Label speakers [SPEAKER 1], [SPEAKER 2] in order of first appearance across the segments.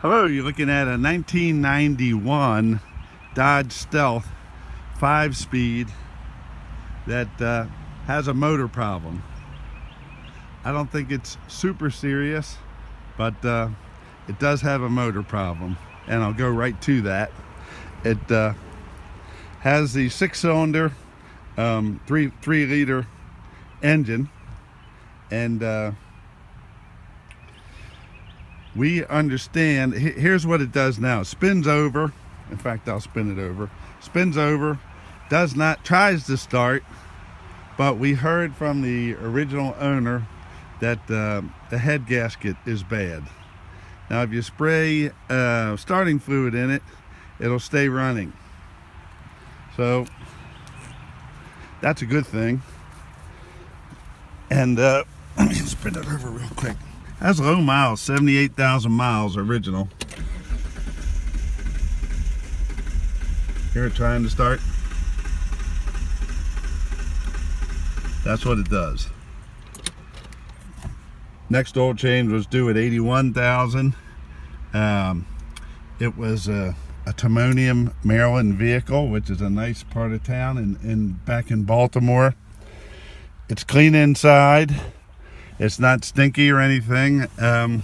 [SPEAKER 1] Hello, you're looking at a 1991 Dodge Stealth 5-speed that has a motor problem. I don't think it's super serious, but it does have a motor problem, and I'll go right to that. It has the 6-cylinder 3-liter engine, and we understand. Here's what it does now. It spins over. In fact, I'll spin it over. Spins over, tries to start, but we heard from the original owner that the head gasket is bad. Now, if you spray starting fluid in it, it'll stay running. So that's a good thing. And let me spin it over real quick. Has low miles, 78,000 miles original. Here, trying to start. That's what it does. Next oil change was due at 81,000. It was a Timonium, Maryland vehicle, which is a nice part of town and back in Baltimore. It's clean inside. It's not stinky or anything, and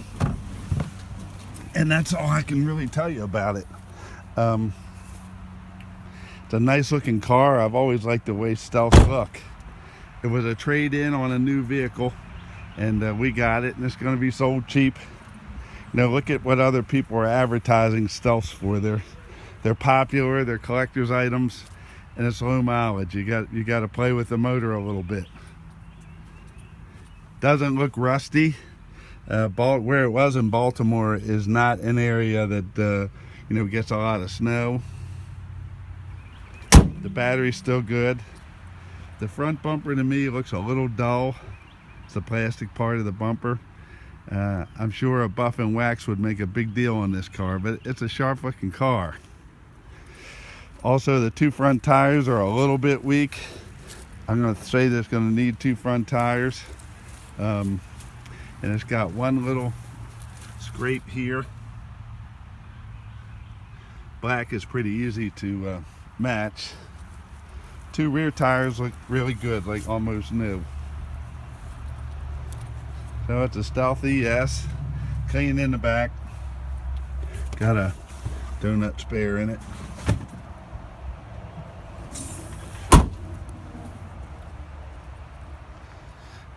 [SPEAKER 1] that's all I can really tell you about it. It's a nice looking car. I've always liked the way Stealths look. It was a trade-in on a new vehicle, and we got it, and it's going to be sold cheap. You know, look at what other people are advertising Stealths for. They're popular, they're collector's items, and it's low mileage. You got to play with the motor a little bit. Doesn't look rusty. Where it was in Baltimore is not an area that gets a lot of snow. The battery's still good. The front bumper to me looks a little dull. It's the plastic part of the bumper. I'm sure a buff and wax would make a big deal on this car, but it's a sharp looking car. Also, the two front tires are a little bit weak. I'm going to say that it's going to need two front tires. And it's got one little scrape here. Black is pretty easy to match. Two rear tires look really good, like almost new. So it's a Stealth ES, clean in the back. Got a donut spare in it.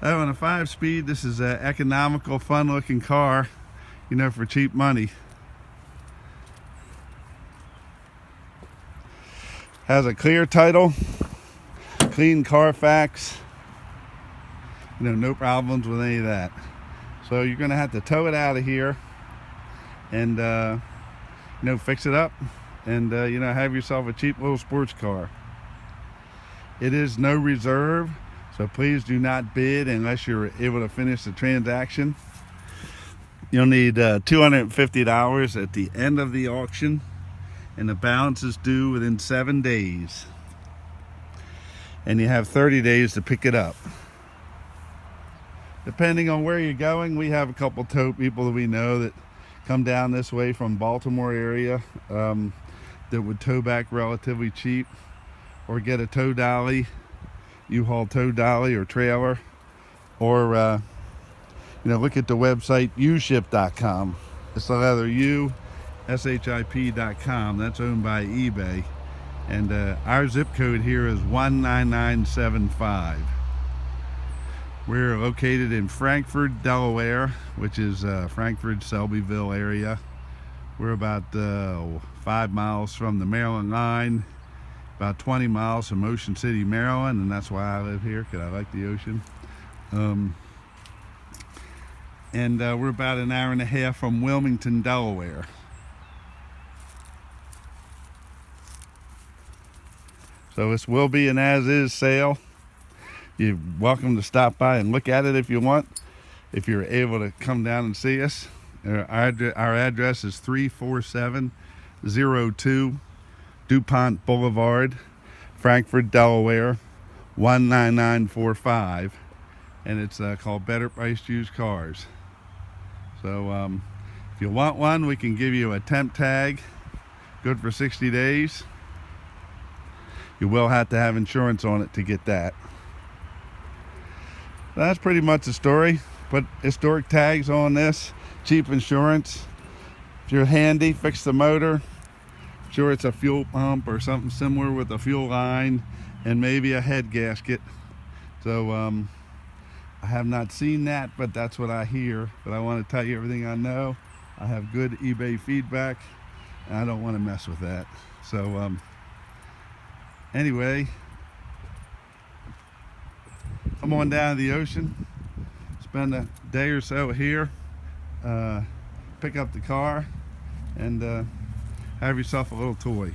[SPEAKER 1] Oh, on a 5-speed, this is an economical, fun-looking car, for cheap money. Has a clear title, clean Carfax, no problems with any of that. So you're going to have to tow it out of here and, fix it up and, have yourself a cheap little sports car. It is no reserve. So please do not bid unless you're able to finish the transaction. You'll need $250 at the end of the auction, and the balance is due within 7 days. And you have 30 days to pick it up. Depending on where you're going, we have a couple tow people that we know that come down this way from Baltimore area that would tow back relatively cheap, or get a tow dolly. U-Haul tow dolly or trailer, or look at the website uship.com. It's the letter U, ship.com. That's owned by eBay, and our zip code here is 19975. We're located in Frankford, Delaware, which is Frankford, Selbyville area. We're about 5 miles from the Maryland line, about 20 miles from Ocean City, Maryland, and that's why I live here, because I like the ocean. And we're about an hour and a half from Wilmington, Delaware. So this will be an as-is sale. You're welcome to stop by and look at it if you want, if you're able to come down and see us. Our address is 34702 DuPont Boulevard, Frankford, Delaware, 19945, and it's called Better Priced Used Cars. So If you want one, we can give you a temp tag, good for 60 days. You will have to have insurance on it to get that. That's pretty much the story. Put historic tags on this, cheap insurance. If you're handy, fix the motor. Sure, it's a fuel pump or something similar with a fuel line and maybe a head gasket. So I have not seen that, but that's what I hear. But I want to tell you everything I know. I have good eBay feedback, and I don't want to mess with that. So anyway, come on down to the ocean, spend a day or so here, pick up the car, and have yourself a little toy.